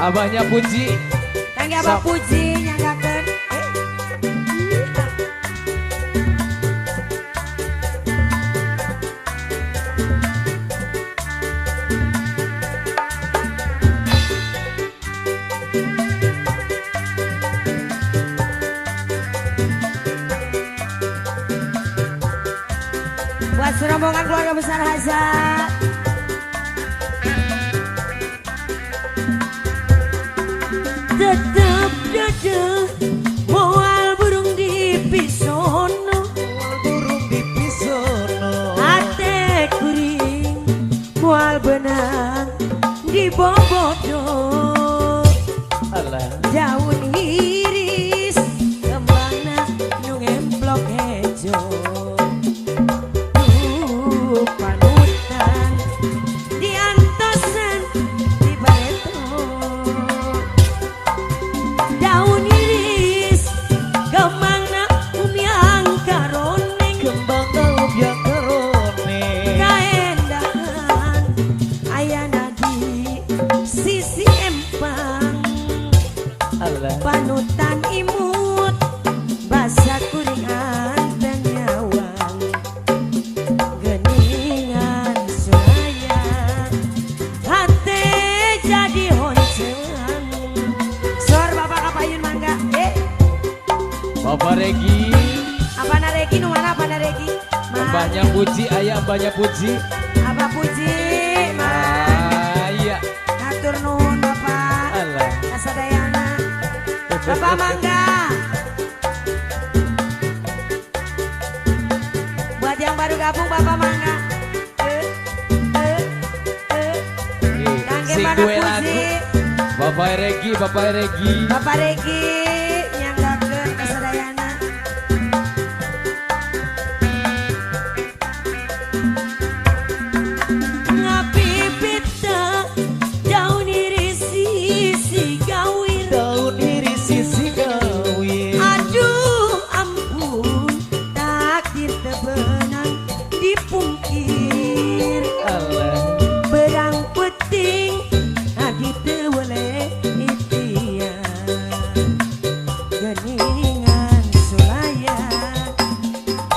Abahnya Puji. Kangge Abah Puji nyanggakeun. Buat serombongan keluarga besar Hazat. Tetap duduk daun iris kembangna nu ngemplok hejo panutan diantosan di bareto daun iris kembangna umyang karoneng kembangna umyang karoneng kaendahan ayana di sisi empang panutan imut basa kuringan dan nyawang geningan suraya hati jadi honcean sor bapak kapayun mangga Bapak Regi apa na Regi nu mana apa na Regi mbahnya Puji ayah mbahnya Puji apa Puji iya ngatur nuhun bapak alah kasadayana bapak mangga buat yang baru gabung bapak mangga sing gue lagu Bapak Regi Bapak Regi nyanggakeun kasadayana ngapipita daun iris sisi gawir daun iris sisi gawir aduh ampun takdir tebenang dipungkir alah berang peting adi teu boleh itian geningan sulaya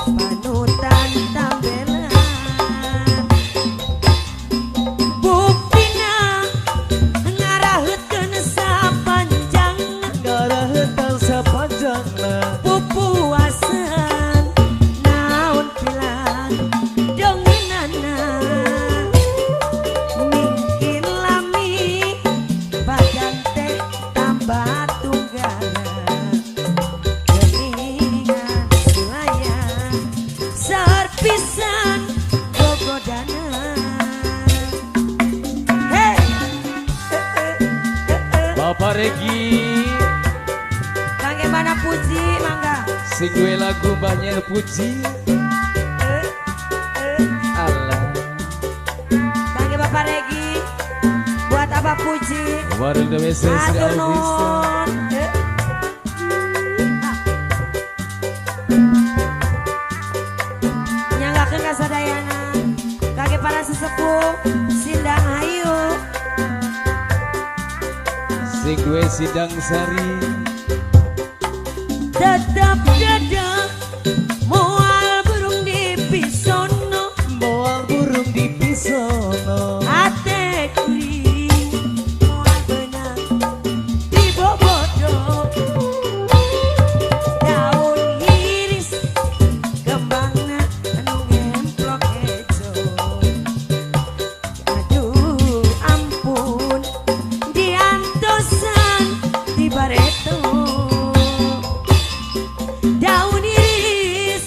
panutan tambelan buktina ngaraheutkeun sapanjangna ngaraheutang sapanjangna pupuasan naon pilan dongenana mungkin lami badan teh tambah tunggana geningan sulaya serpisan gogodana hey Bapak Regi Kang Ebana Puji mangga sing gue lagu mbahnya Puji alah Kang Bapak Regi buat apa Puji warung the West Sri atur Alvista nuhun nyanggakeun kasadayana kage para sesepuh sindang hayu sing gue Sidang Sari tetap dada moal burung di pisono moal burung di pisono ate kuring moal benang di bobodo daun iris kembangna anu ngemplok hejo aduh ampun diantosan di bareto daun iris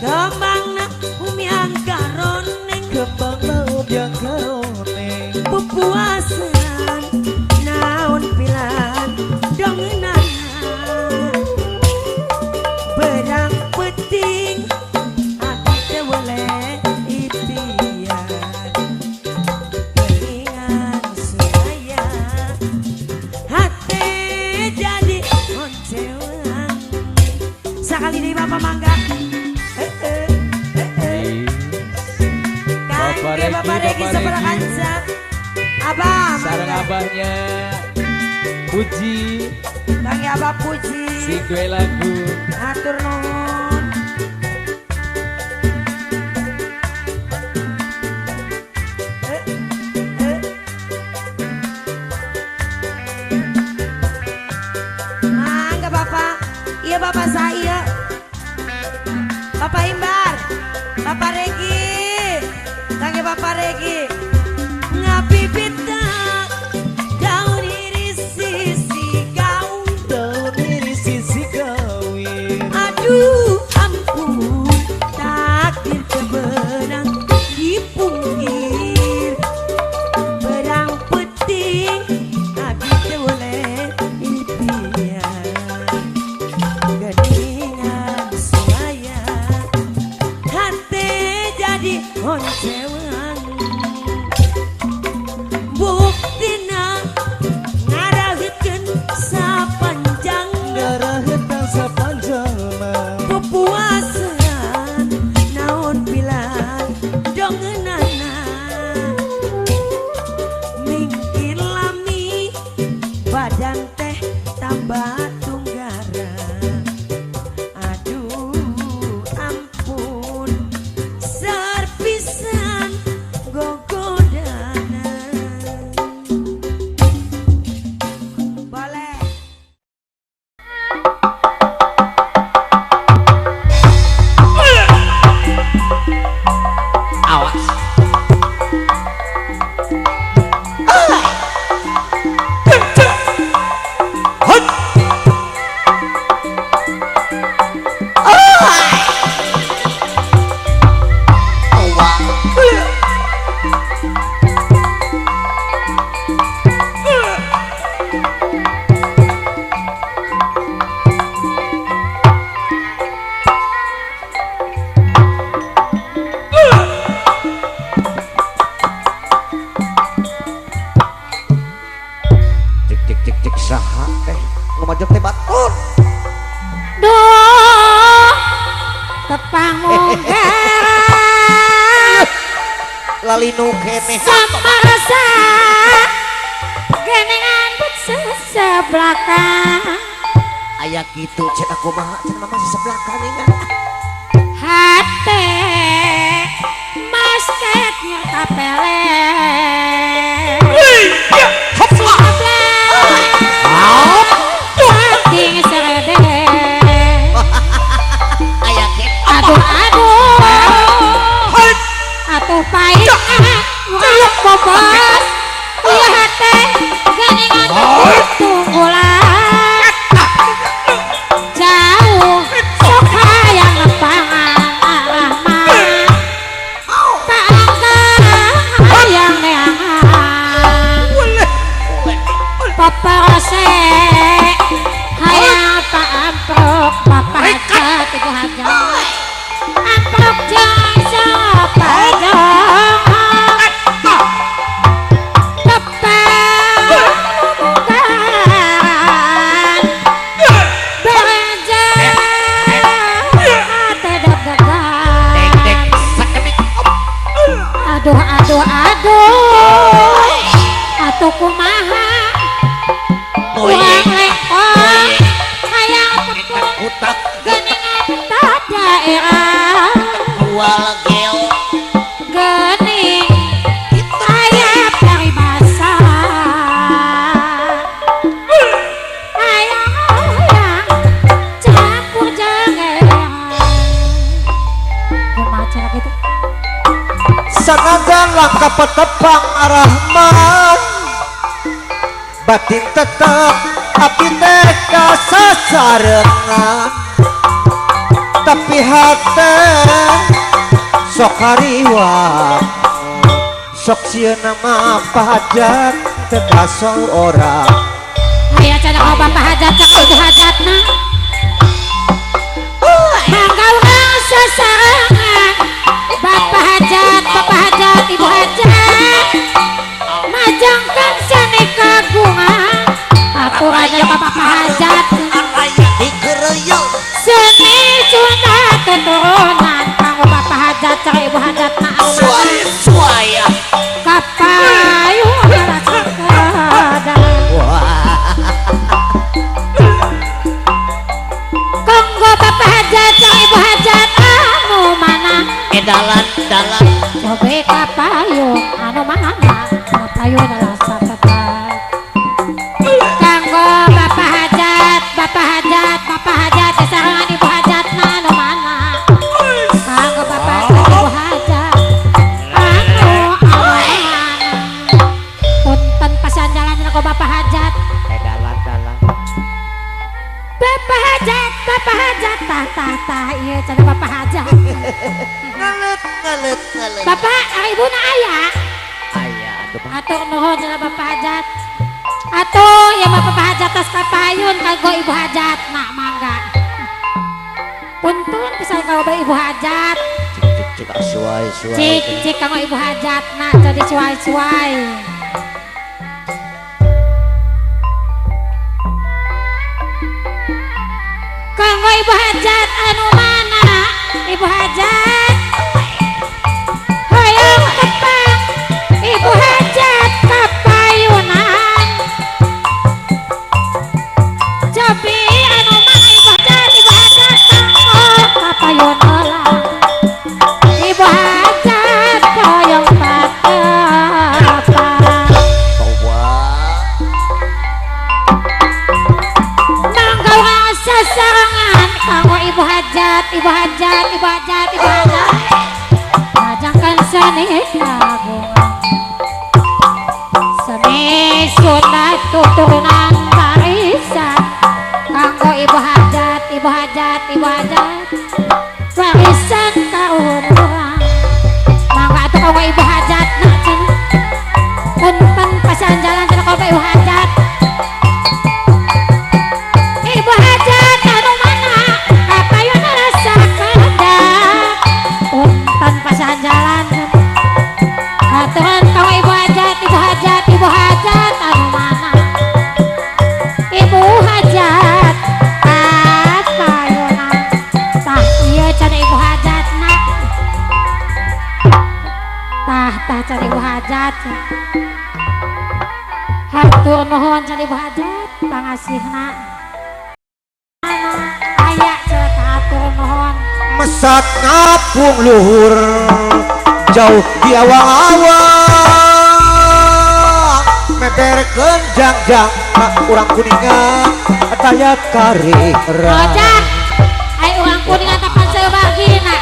kembangna umyang karoneng kembangna umyang karoneng pupuasan naon pilan dongenana berang peting hati teu boleh itian geningan sulaya hati jadi oncewan sakali deui bapak mangga Bapak Kangge Bapak Regi sabaraha kanca abah sareng mangga abahnya Puji Kangge abah Puji sing gue lagu atur nuhun mangga bapak iya bapak saya Bapak Imbar Bapak Regi Kangge Bapak Regi ngapipita daun iris sisi gaun daun iris sisi gawir aduh ampun takdir kebenang dipungkir berang peting hati teu boleh itian batur. Duh tepang munggaran Lali nu keneh sama rasa genengan sebelakang aya kitu cenah kumaha cenah mama sebelah kaningan hate masket nyertapele cacing serede aya kitu aduh atuh pahit nguluk bobos ieu hate geningan tunggulan jauh sok hayang nepangan arah mah paangkat hayang neangan paparose hayang paamprok papahat ibu hajat amprok jeung sapadong atuh kumaha uang lengkong hayang tepung utak geningan tak daerah jual geo gening hayap dari basah hayang campur jangan kumaha cara gitu sanajan langkah petepang arahman batin tetap api teh kasasarengan tapi hati sok hariwang sok sieuna mah pahajat teu kasol orang aya cenah ka bapak hajat cak ibu hajatna mangga urang sasarengan bapak hajat ibu hajat majangkan seni kagungan aturan ka bapak hajat seni sunat keturunan kanggo bapak hajat cak ibu hajatna suaya kapayung rasa kada kanggo bapak hajat cak ibu hajat anu mana dalan cobe kapayung anu mana kapayung rasa tetap kanggo bapak hajat sarangan ibu hajatna anu mana kanggo bapak hajat ibu hajat anu aman punten pasan jalan kanggo bapak hajat dalan bapak hajat tah ieu cenah bapak hajat ngalet bapak ibuna aya aya atur nuhun cenah bapak hajat atuh ya bapak hajat tas kapayun kanggo ibu hajat nak mangga punten pisan kanggo ibu hajat cik suai cik kanggo ibu hajat nak jadi suai kanggo ibu hajat anu mana ibu hajat hayang tepang ibu hajat kapayunan cobi anu mana ibu hajat kanggo kapayun olah ibu hajat koyong patepang mangga rasa sarangan kanggo ibu hajat majangkan seni kagungan seni sunat tuturunan warisan kanggo ibu hajat warisan karuhun urang mangga atuh kanggo ibu hajat nak cenah punten pasan jalan cenah kanggo ibu hajat anu mana kapayun rasa kada punten pasan jalan aturan kanggo ibu hajat anu mana ibu hajat hajat. Hatur nuhun can ibu hajat pangasihna. Aya ceuk hatur nuhun. Mesat ngapung luhur jauh di awang-awang meberkeun jangjang urang kuningan daya karing Ojak ai urang kuningan tapan seubagina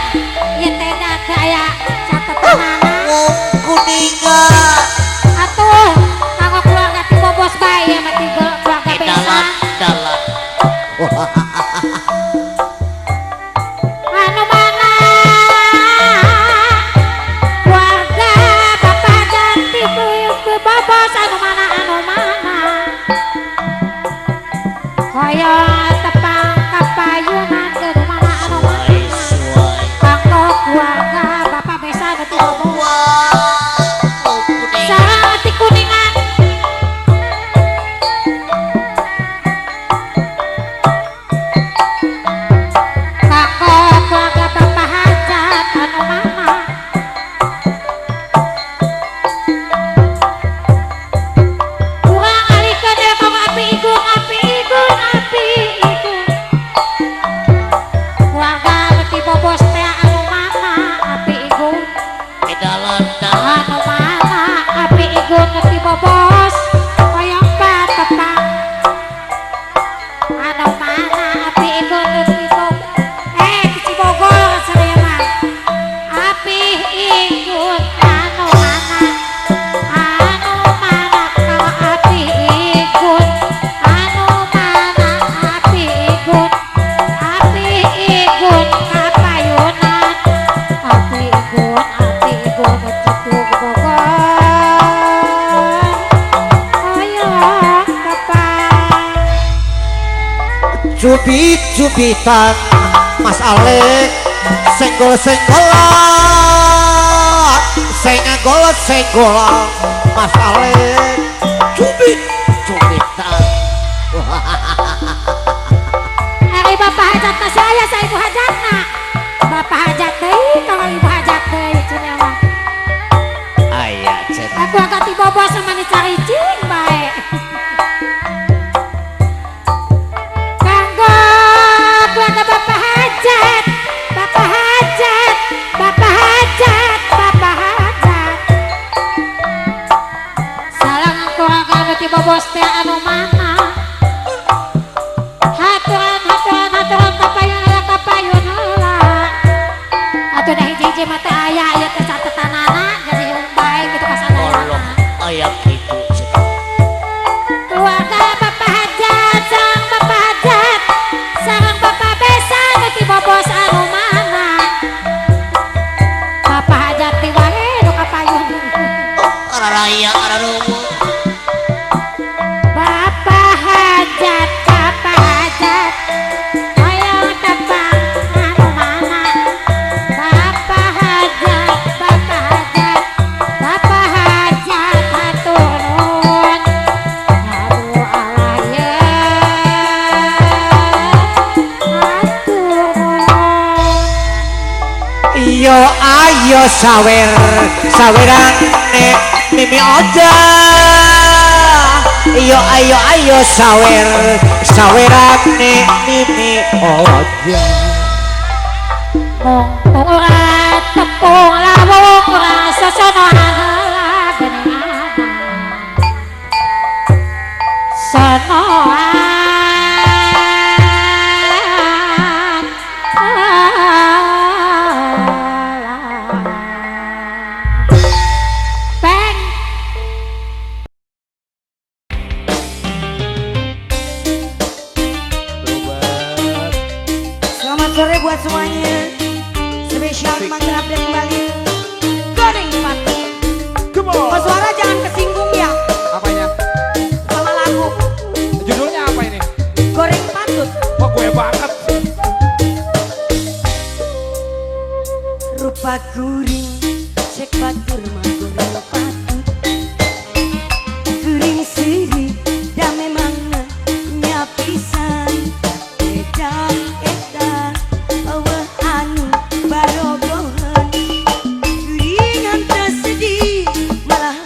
ieu teh da teu aya catetanana kuningan atuh kanggo keluarga ti bobos bae mah ti keluarga besan anu mana keluarga bapak ganti ke bobos anu mana hoyong tepang kapayunan ke mana anu mana kanggo keluarga bapak besan ti bobos sareng ti kuningan kanggo keluarga bapak hajat anu mana kurang alikeun ya kang api igung keluarga beti bobos teh anu mana api igung anu mana api igung beti bobos hoyong patepang anu mana api igung beti bobos di Bogor saya mah api igung anu mana kalau api igung anu mana api igung kapayunan api igun begitu Bogor ayo bapak cubit-cubitan Mas Alek senggol-senggolan senggol-senggolan Mas Alek cubit-cubitan hari bapak hajat na saya ibu hajat na bapak hajat deh kalau ibu hajat deh cenah ayah cenah aku agak tiba bos sama nih cari cing baik kanggo keluarga bapak hajat salam keluarga tiba bos teh anu mana haturan kapayun heula atuh da hiji-hiji mah teh aya ieu teh catetanana jadi bae gitu kasadayana ayah gitu keluarga bapak hajat sareng bapak besan ti bobos anu mana bapak hajat ti wae nu kapayun raya ararungu bapak hajat hoyong tepang anu mana bapak hajat hatur nuhun aduh alaya hatur nuhun iyo ayo saweran mimi oja iyo ayo saweran mimi oja mung urat tepung lawung rasa sonoan heula geuningan sonoan Bang Selamat sore buat semuanya. Spesial mangga update kembali. Goreng patut. Mas Suara jangan kesinggung ya Apanya? sama lagu Judulnya apa ini? Goreng Patut. Wah gue banget. Rupa kuring cek batur mah goreng patut. Kuring siri dah memang nyapisan. Edan awah anu barobohan. Kuring hantar sedih malah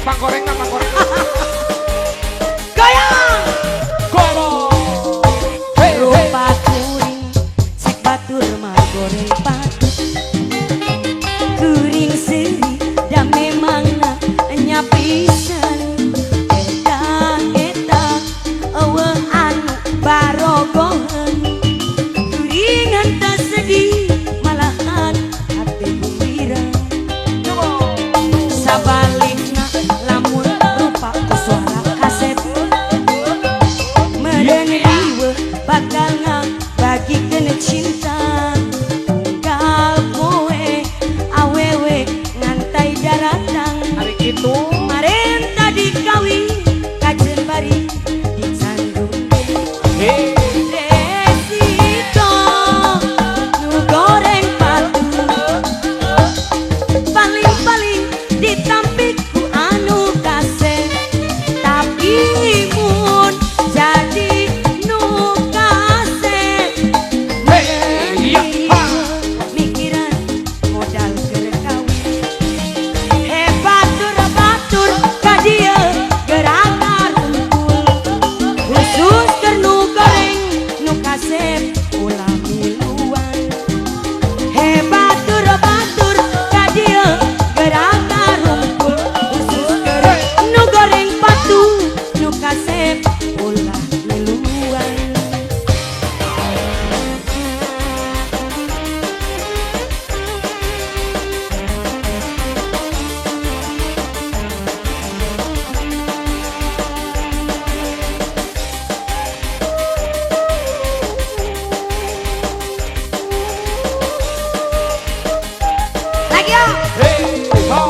pangkoreng na pangkoreng. Goyang. Goyang. Hei, hei. Rupa kuring cek batur mah goreng patut. Kuring seri dan memangna nya pisan. Eta eueuh anu barogohan. Kuring henteu sedih malahan hati gembira. Sabalikna lamun rupa suara kaset meureun riweuh bakal ngabagikeun cinta. Unggal poe awewe ngantai daratang. Hari itu. Kemarin tadi kawin kajen bari dicandung. Hei. Resiko nu goreng patu paling-paling ditampik ku anu kasih. Tapi mun jadi nu kasih Hei. Iya. Ha. mikiran modal keur kawin. Batur ka dieu gerak rumpul khusus keur nu goreng nu kasep ulah miluan. Batur ka dieu gerak rumpul khusus keur nu goreng patu nu kasep ulah miluan. Lagi yo. Hei. Ha.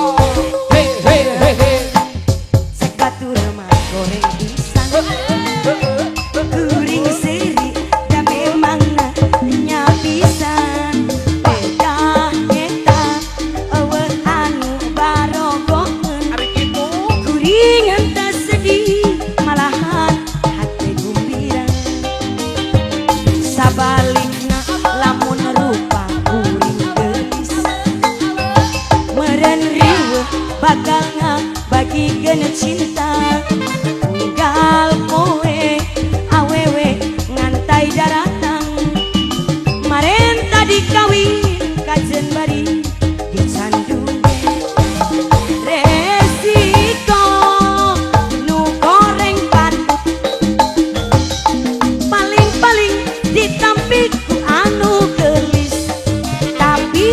Hei, hei, hei, hei. Cek batur mah goreng pisang. Kuring seri da memangna nya pisan. Beda eta eueuh anu barogoheun. Hari itu. Kuring henteu sedih malahan hati gembira. Sabalikna lamun rupa kuring geulis meureun riweuh bakal ngabagikeun cinta. Unggal poe awewe ngantai daratang. Maren tadi kawin kajen bari dicandung. Resiko nu goreng patut paling-paling ditampik ku anu gelis. Tapi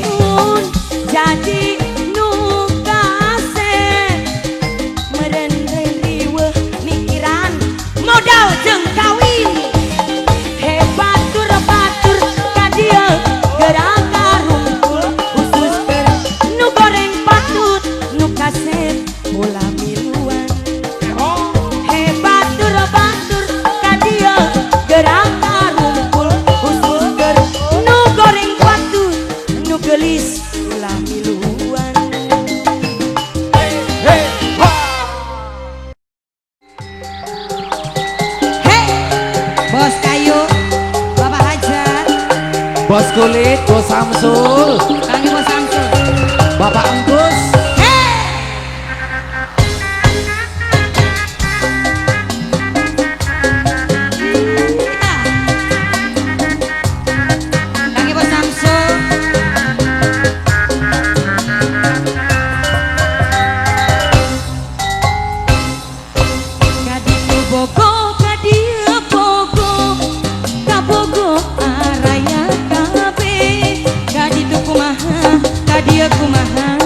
mun jadi nu kasih meureun riweuh mikiran modal jeung kawin. Batur ka dieu gerak rumpul khusus keur nu goreng patut nu kasep ulah miluan. Batur ka dieu gerak rumpul khusus keur nu goreng patut nu gelis ulah miluan. Hei. Ha. Hei, bos kayu, Bapak Hajat, Bos kulit, bos Samsul, Kang Bos Samsul. Bapak Engkus. Kang Bos Samsul. Kaditu bogo, kadieu bogo, kabogo araya kabe. Kaditu kumaha, kadieu kumaha.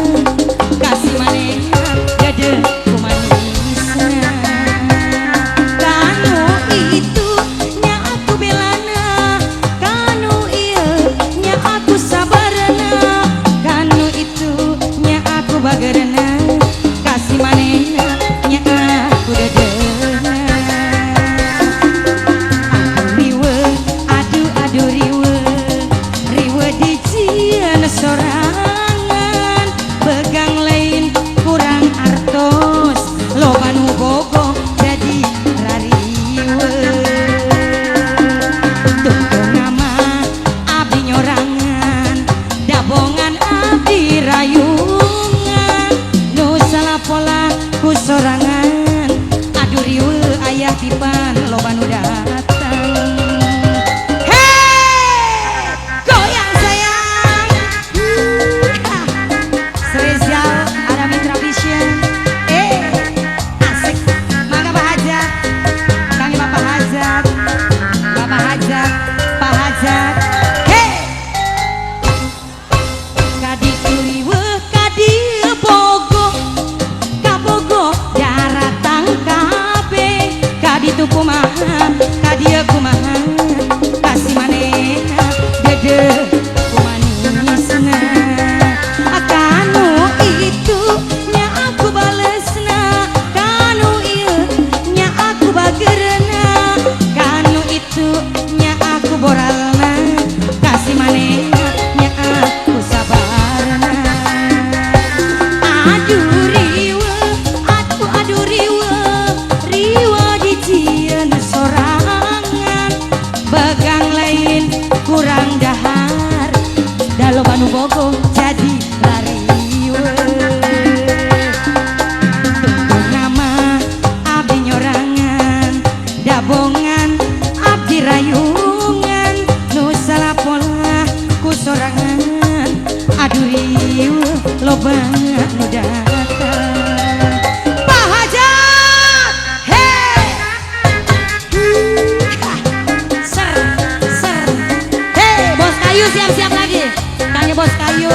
siap lagi. Kangge bos kayu.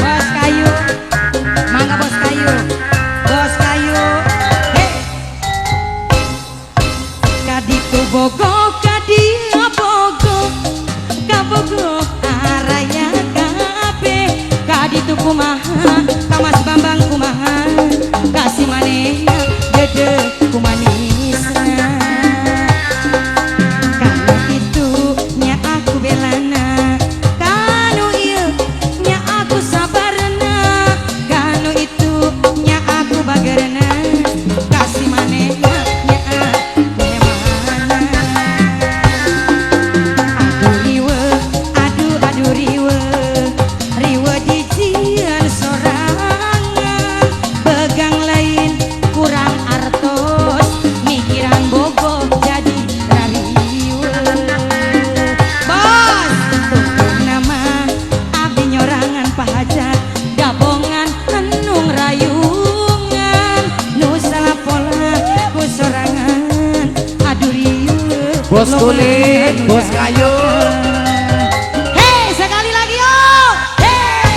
Bos kayu. Mangga bos kayu. Bos kayu. Hei. Kaditu bogo kadia bogo. Kabogo araya kape. Kaditu kumaha. Kamas bambang kumaha. Kasih manehna dede kumanisna. Kanu itu nya aku belana. Kanu ieu nya aku sabarna. Kanu itu nya aku bagerna. Kasih manehna nya aku memana. Aduh riwe, aduh riwe. Riwe dijieun sorangan. Begang lain kurang artos. Mikiran bogoh jadi rariwe. Bos, tutup nama abdi nyorangan pahaja. Gabongan enung rayungan. Nu salah pola ku sorangan. Aduh riwe. Bos kulit, bos kayu. Hei, sekali lagi yuk. Hei.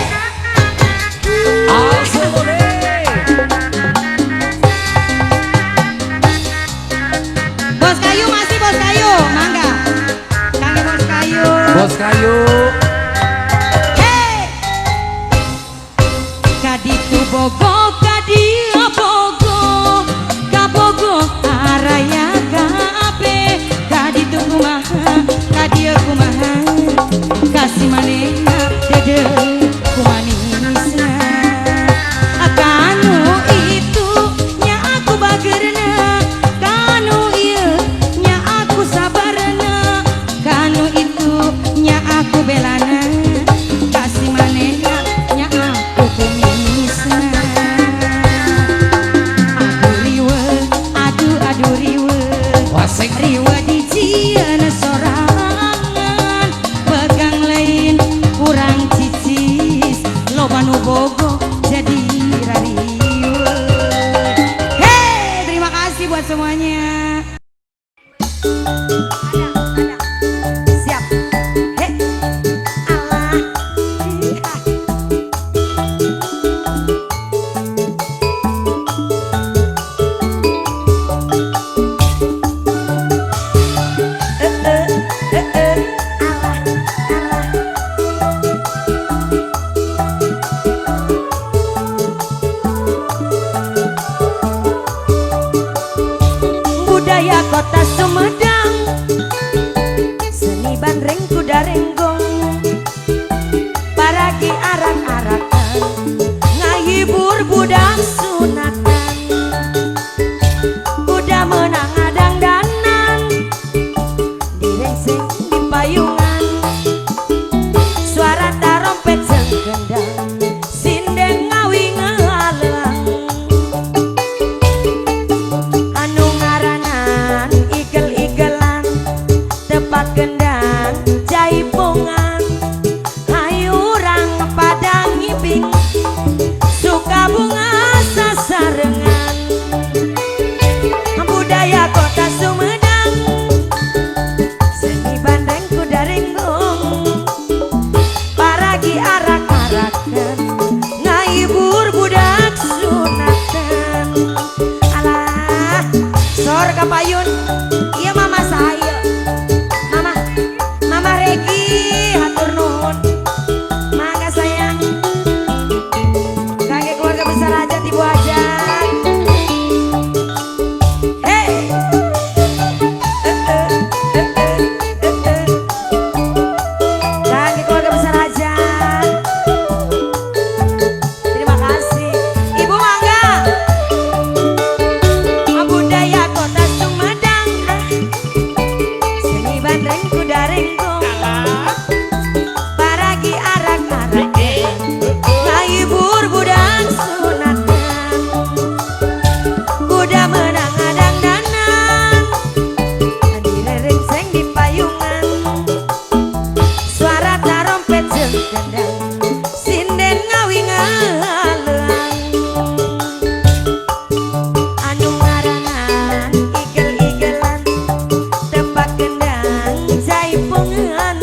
Bos kayu masih bos kayu, mangga. Kangge bos kayu. Bos kayu. Hei. Kaditu bogo kadia bogo. Kabogo araya kape. Kaditu kumaha, kadia kumaha. Kasih manehna dede kumanisna. Kanu itu nya aku bagerna. Kanu ieu nya aku sabarna. Kanu itu nya aku belana. Kasih manehna nya aku kumisna. Aduh riwe, aduh riwe. Wasik. Riwe dijieun sorangan. Begang lain kurang cicis. Loba nu bogo jadi rariwe. Hei, terima kasih buat semuanya. Siap. Hei. Allah. Iya. Budaya kota Sumedang, seni bandreng kuda renggong, paragi arak-arakan, ngahibur budak sunatan, kuda menang adang danan, direngseng di payungan, suara tarompet jeung gendang, sinden ngawi ngalalang. Anu ngaranan igel-igelan, tepat gendang jaipongan. Hayu urang padang ngibing, suka bunga sasarengan. Budaya kota Sumedang, seni bandeng kuda renggong, paragi arak-arakan, ngahibur budak sunatan. Alah, sor kapayun, iya mama saya, mama Regi, hatur nuhun, mangga sayang, kangge keluarga besar aja ibu aja. Hei, kangge keluarga besar aja. Terima kasih, ibu mangga. Budaya kota Sumedang, seni bandreng kuda renggong, paragi arak-arakan, ngahibur budak sunatan, kuda menang adang danan, direrengseng di payungan, suara tarompet jeung gendang, sinden ngawi ngaleang. Anu ngaranan igel-igelan, tepak gendang jaipongan,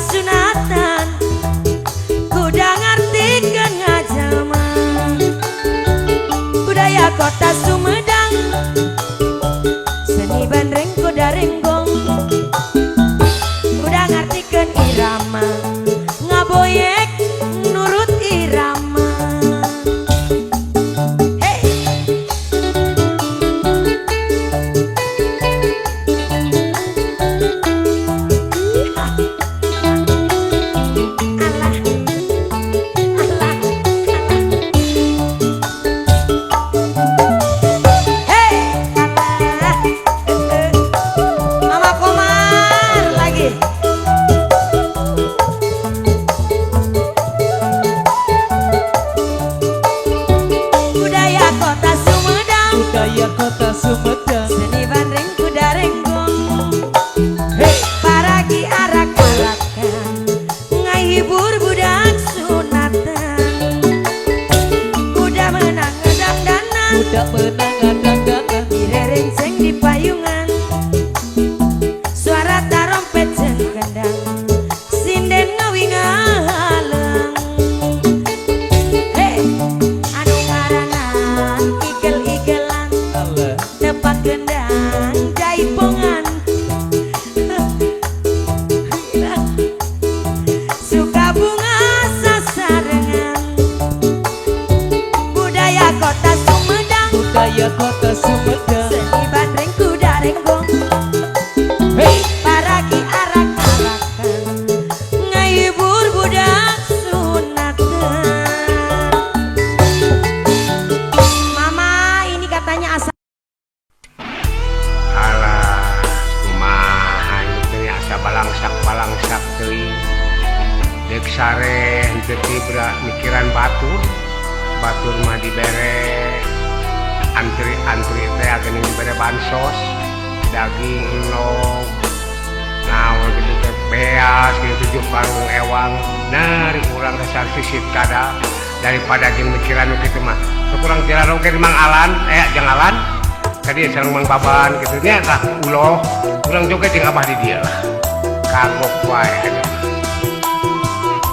sunatan kuda ngartikeun ngajelma budaya kota Sumedang seni bandreng kuda renggong kuda ngartikeun irama ngaboyek nurut irama. Budaya kota Sumedang Seni bandreng kuda renggong paragi arak-arakan ngahibur budak sunatan kuda menang ngedangdanan budak menang ngadang-dangan direrengseng di payungan suara tarompet jeung gendang sinden ngawingaleng anu ngaranan igel-igelan tepat gendang jaipongan suka bunga sasarengan budaya kota Sumedang budaya kota Sumedang seni bandreng kuda renggong paragi arak-arakan ngahibur budak sunatan. Mama ini katanya asal Alah, kumaha ini asa balangsak teuing. Deuk sare henteu tibra mikiran batur mah dibere antri teh geuning dibere bansos, daging enog, naon kitu teh beas kitu 7 karung ewang, nari urang dasar sisit kada daripada jeung mikiran kitu mah. Kurang jalan ke Mang Alan, jeung Alan tadi sareng Mang Baban gitu nya tah uloh urang joget jeung abah di dieu lah kagok wae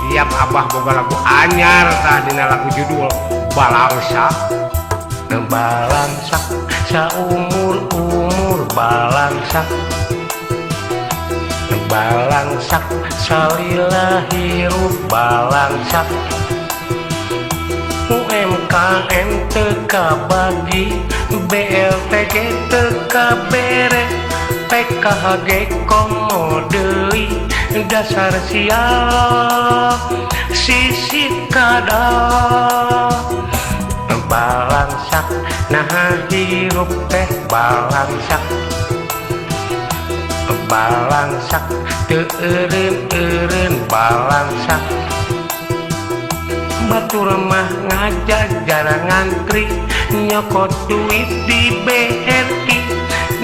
tiap abah boga lagu anyar tah dina lagu judul balangsak balangsak saumur balangsak balangsak salila hirup balangsak UMKM teka bagi BLTG teka bere PKHG komo deui dasar sial sisit kada balangsak nah hirup teh balangsak teu eureun balangsak batur mah ngajajar ngantri nyokot duit di BRI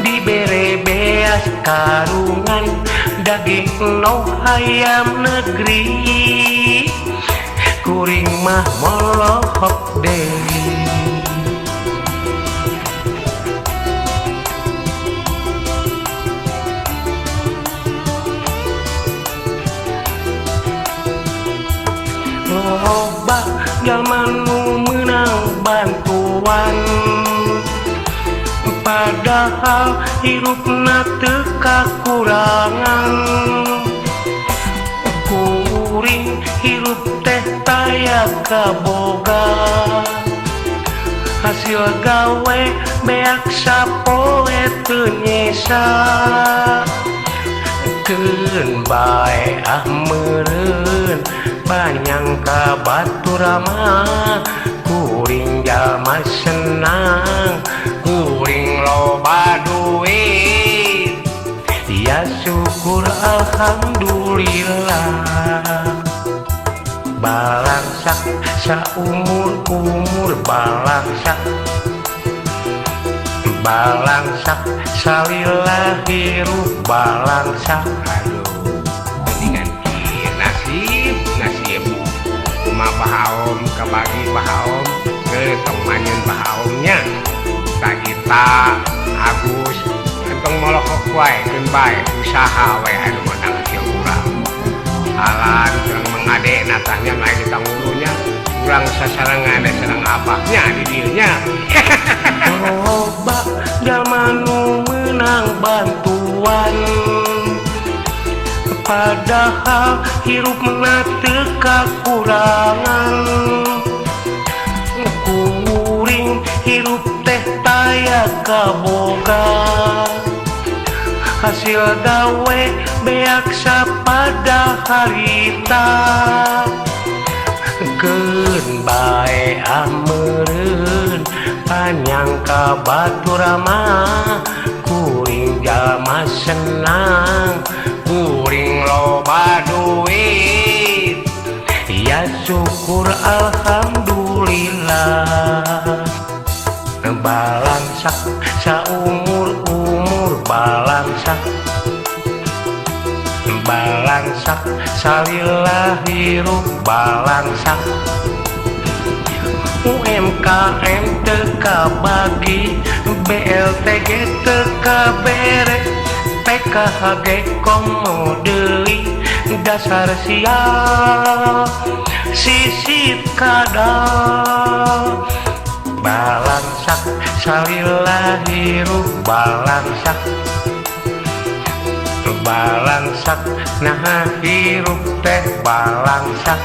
dibere beas karungan daging enog ayam negeri kuring mah molohok deui. Loba jalma nu meunang bantuan padahal hirupna teu kakurangan kuring hirup teh taya kaboga hasil gawe beak sapoe teu nyesa keun bae meureun banyang ka baturama kuring jalma senang kuring loba duit ya syukur alhamdulillah balangsak saumur balangsak salila hirup balangsak aduh mendingan nasib cuma bahaom kabagi bahaom ke temanyan bahaomnya Tagita Agus entong molokok wae keun bae usaha wae anu menang kieu urang alan kurang mengadek natahnya naik di tanggulunya kurang sasarangan ada serang abahnya di dirinya. Loba jalma nu menang bantuan padahal hirup na teu kakurangan kuring hirup teh taya kaboga hasil gawe beak sapada harita keun bae ameureun panjang ka baturama kuring jalma senang kuring loba duit ya syukur alhamdulillah balangsak saumur-umur balangsak salillah hirup balangsak UMKM teka bagi BLTG teka bere PKHG komo deui dasar sial sisit kadal balangsak salillah hirup balangsak nah hirup teh balangsak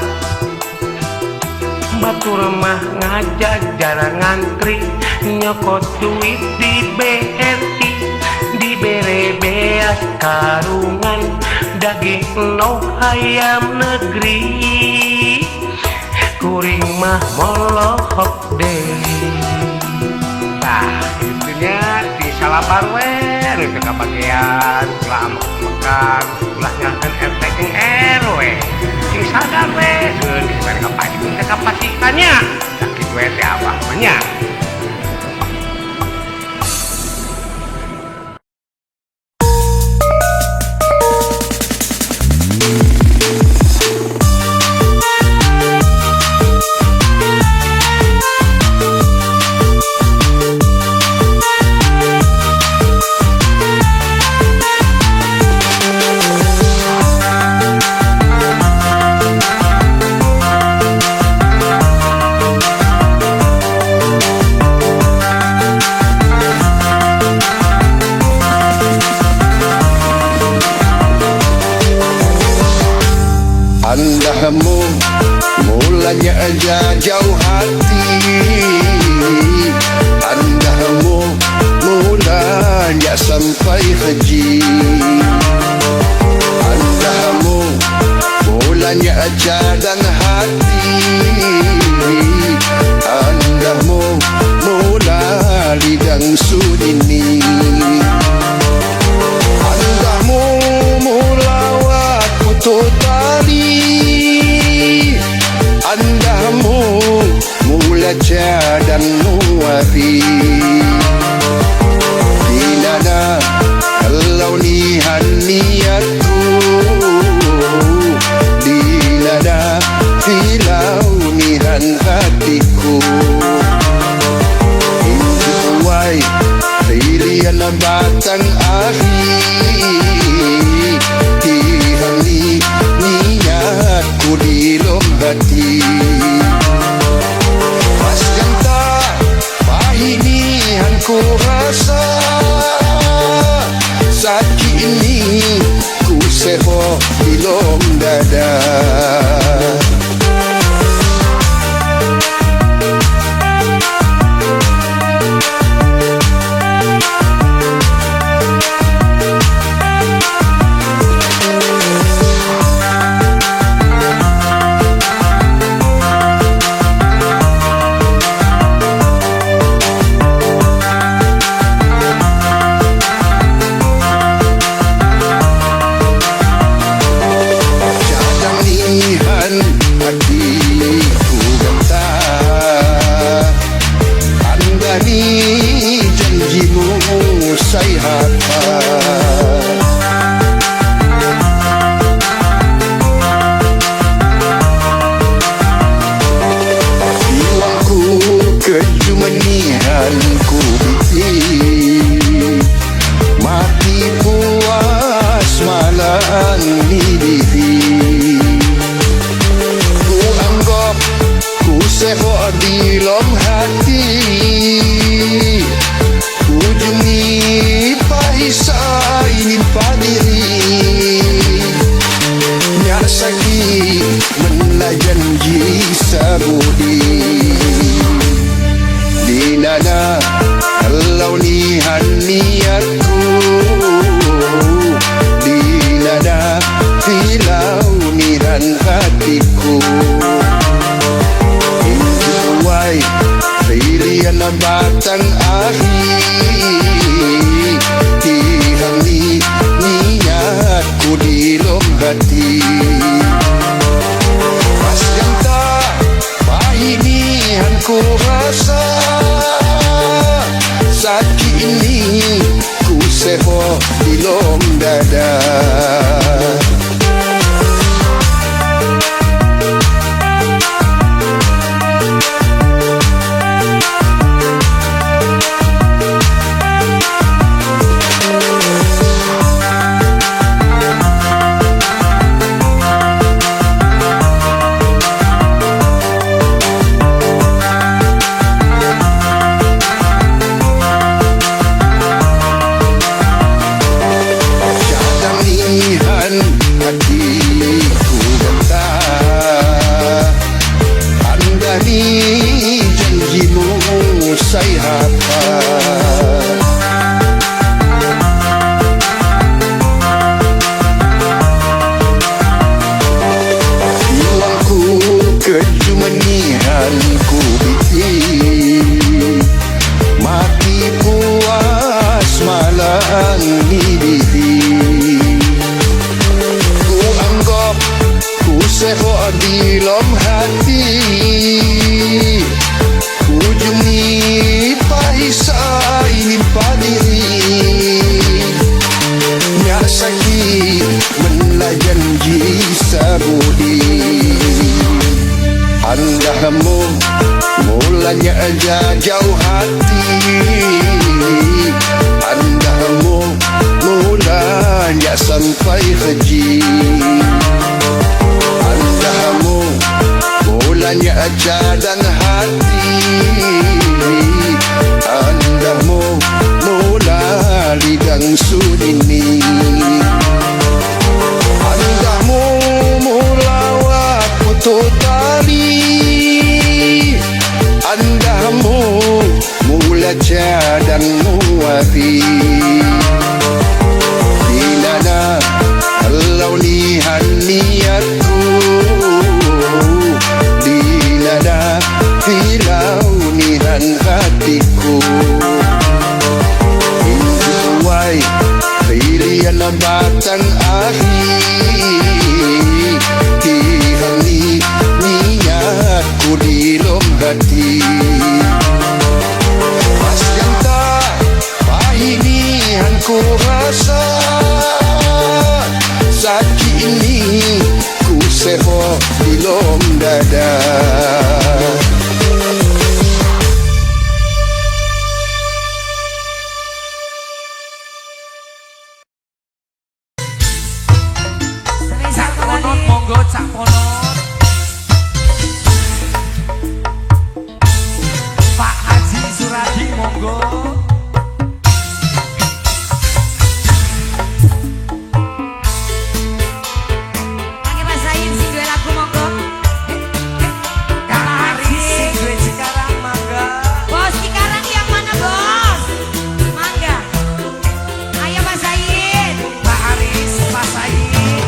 batur mah ngajak jarang ngantri nyokot duit di BRI dibere beas karungan daging no ayam negeri kuring mah molohok deui. Nah itunya di salabar we nu teu kabagian ulah makan ulah nyahan RT jeung RW sing sadar we geun dibere kapasikan teh kapasikannya sakit we teh abah mah nya. Andahmu mulanya aja jauh hati, andahmu mulanya sampai haji, andahmu mulanya aja dan hati, andahmu mula lidang sudini, andahmu mula waktu totali, andahmu mula dan muafi dinana kalau nihan niatku dinana filau nihan hatiku injuai pilihan batang akhir tihani niatku di lombati pas ganta pahinihan ku rasa sakit ini ku seho di lom dada. Kejumanihanku mati puas malang di lom hati ujungi paisa ingin padiri nyak sakit menajanji sabudi di nana kalau nihan niatku di nana filau nihan hatiku injuai pilihan batang akhir tiang ni niatku di lom hati pas janta pahinihan ku rasa sakit ini ku seho di lom dada di lom hati ujungi paisa ingin padiri nyak sakit menajanji sabudi andamu mulanya aja jauh hati andamu mulanya sampai haji andamu mulanya aja dan hati andamu mula lidang sunini andamu mula waputu tali andamu mula cadang muafi dinana kalau nihan niatku dinana filau nihan hatiku injuai pilihan batang akhir tihani niatku di lom hati pas janta pahinihan ku rasa sakit ini ku seho di lom dada Cak Ponot monggo Cak Ponot Pak Haji Suradi monggo Pakai basahin sing duwe lagu monggo. Kang Haris sing duwe Cikarang mangga Bos Cikarang yang mana bos? Mangga. Ayo basahin. Pak Haris Pak Said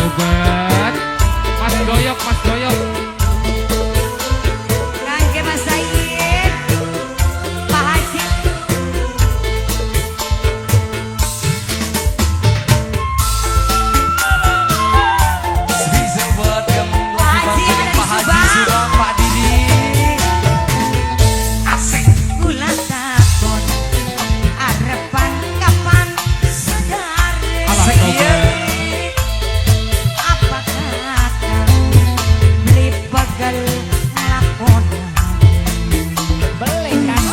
Obat. Mas Doyok, Mas Doyok. Pakai basahin. Pak Haji. Bisa buat kamu Pak Haji ada di Pak Haji Subang. Subang Pak Didi asik Kula takon arepan kapan sedare. asik iya Apa kata beli pegel ngelakon beli kan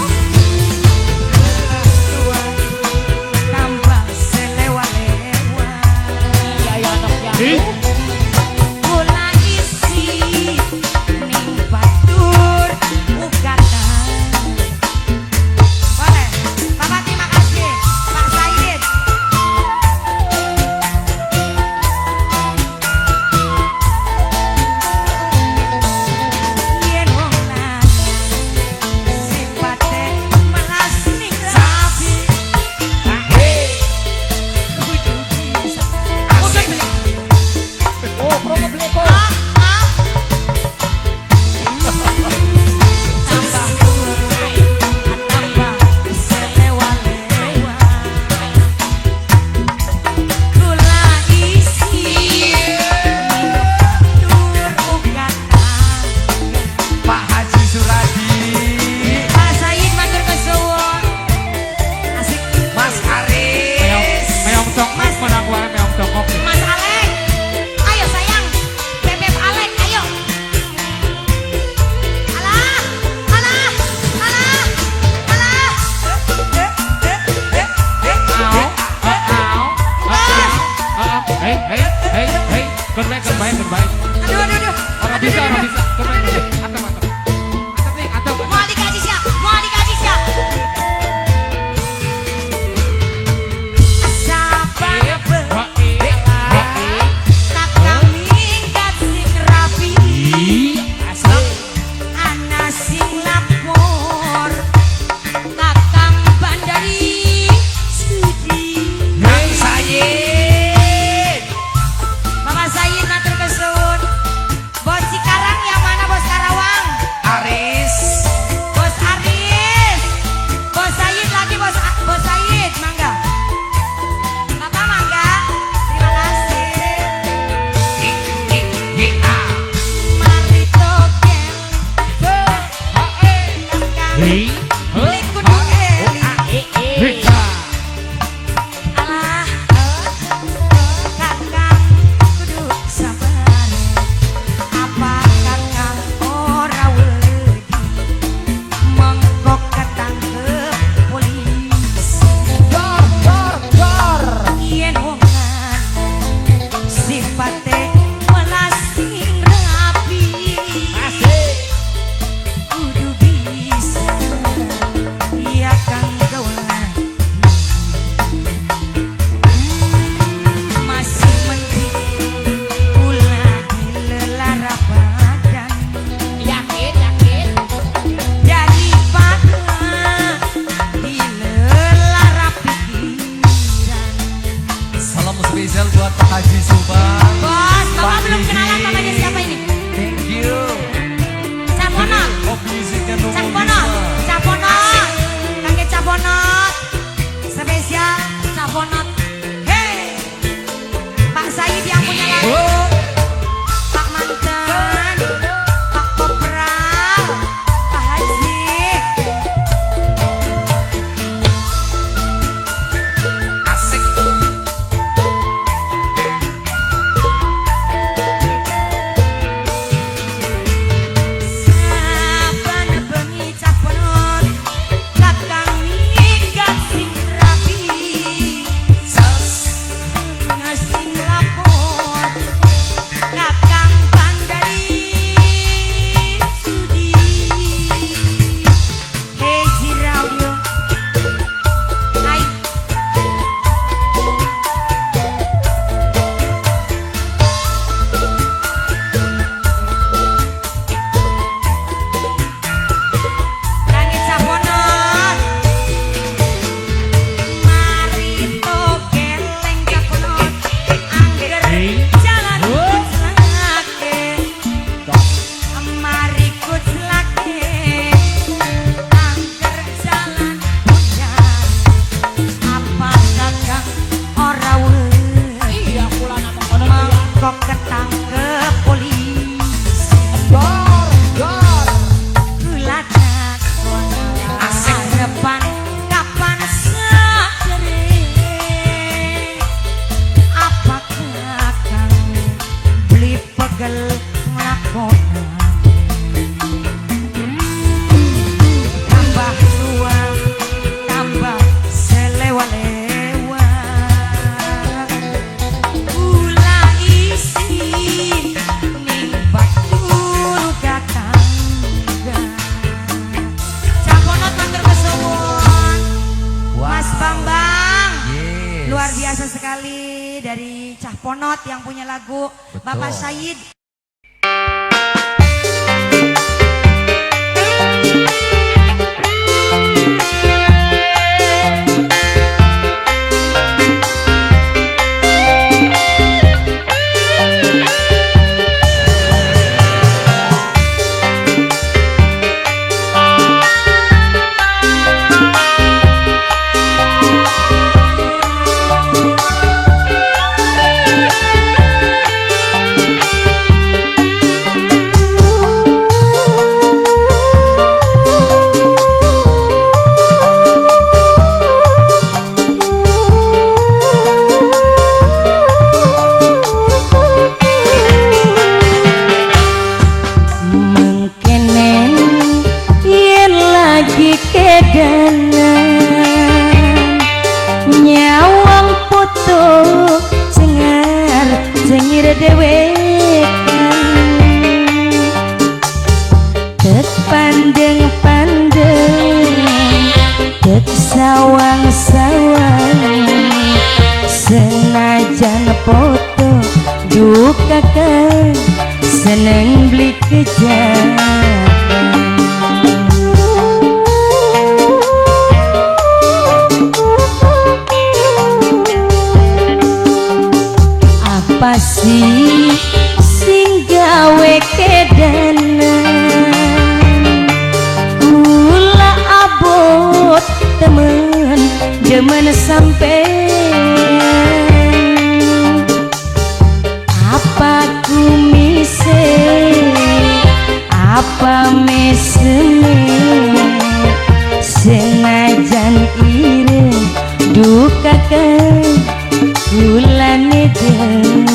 tambah selewa-lewa Ih, kula baik, baik. Aduh. Orang bisa. Terbaik. Atap. Atap nih, atap. Mau dikasih siap. Sabar bela, tak minggat sing rapi, ana sing lapor, kakang bandari sudi. Kang Sayid. Bapak Sayid matur kesuwun. Bos Cikarang yang mana Bos Karawang? Aris. Bos Aris. Bos Sayid lagi Bos Sayid, mangga. Bapak mangga. Terima kasih. Mari tokel. Kakang. Likut eli. Alah, kakang kudu sabar. Apa kakang ora wedi mengkok ketangkep polisi. Yen wong lanang sifate welas sing rapi, kudu bisa iya kang gaulan. Masih mending kula dilelara badan daripada dilelara pikiran. Salam spesial buat Pak Haji Subang. Bos, Bapak belum kenalan namanya siapa ini? Thank you. Caponot. Musiknya Nunggu Caponot. Bisma. Caponot. Kakek Caponot. Spesial Caponot. Hei. Pak Sayid yang punya lagu. Pak Manten. Pak Kopral. Pak Haji. Asik. Saban bengi Caponot. Kakang minggat sing rapi. Ngasih lapor kakang bandari sudi. Hei Jiraudio, hai. Langit Caponot. Mari togeleng Caponot. Angger jalan kucelake. Mari kucelake. Angger jalan bundar. Apa kakang ora wedi mengkok ketangkep polisi. Kula takon depan kapan sadere. Apa kakang beli pegel nglakonan. Tambah tua, tambah selewa-lewa. Kula isi ning batur katangga. Caponot matur kesuwun. Mas Bambang. Yes. Luar biasa sekali dari Cah Ponot yang punya lagu Bapak Sayid. senajan foto duka kan seneng beli kejadian. Apa sih sing gawe kedanan kula abot temen demen sampean apa kumise apa meseme senajan ireng duka kan kulane demen.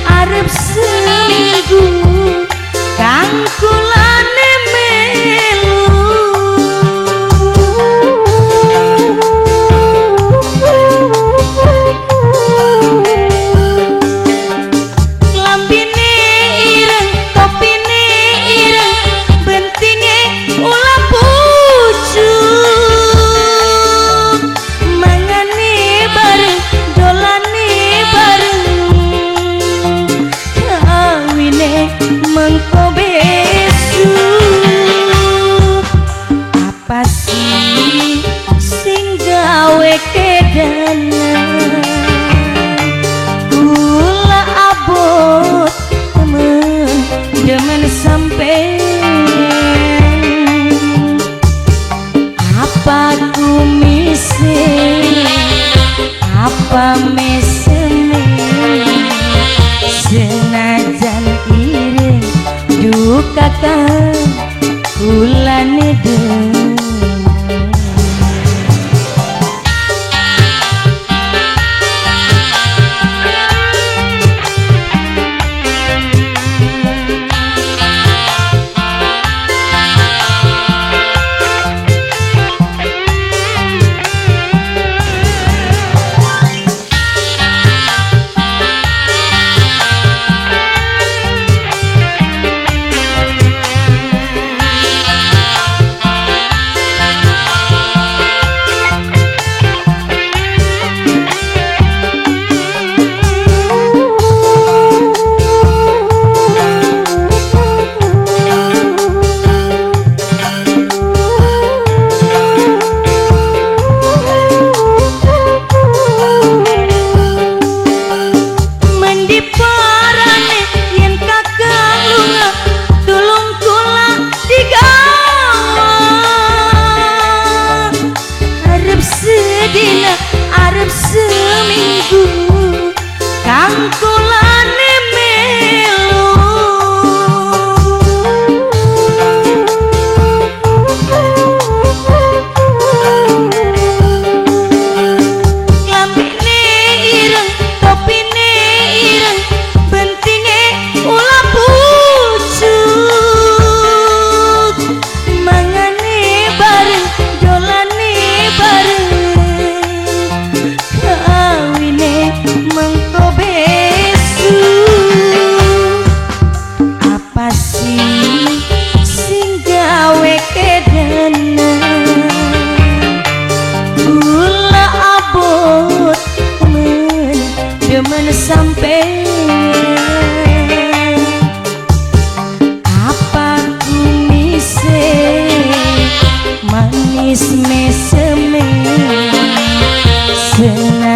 Arep seminggu kang kulane melu lambine ireng topine ireng bentine ulah pucuk mangane bareng dolane bareng mengko besok apa sih sing gawe kedanan kula abot temen demen sampean apa kumise apa meseme senajan duka kan kulane demen. Cina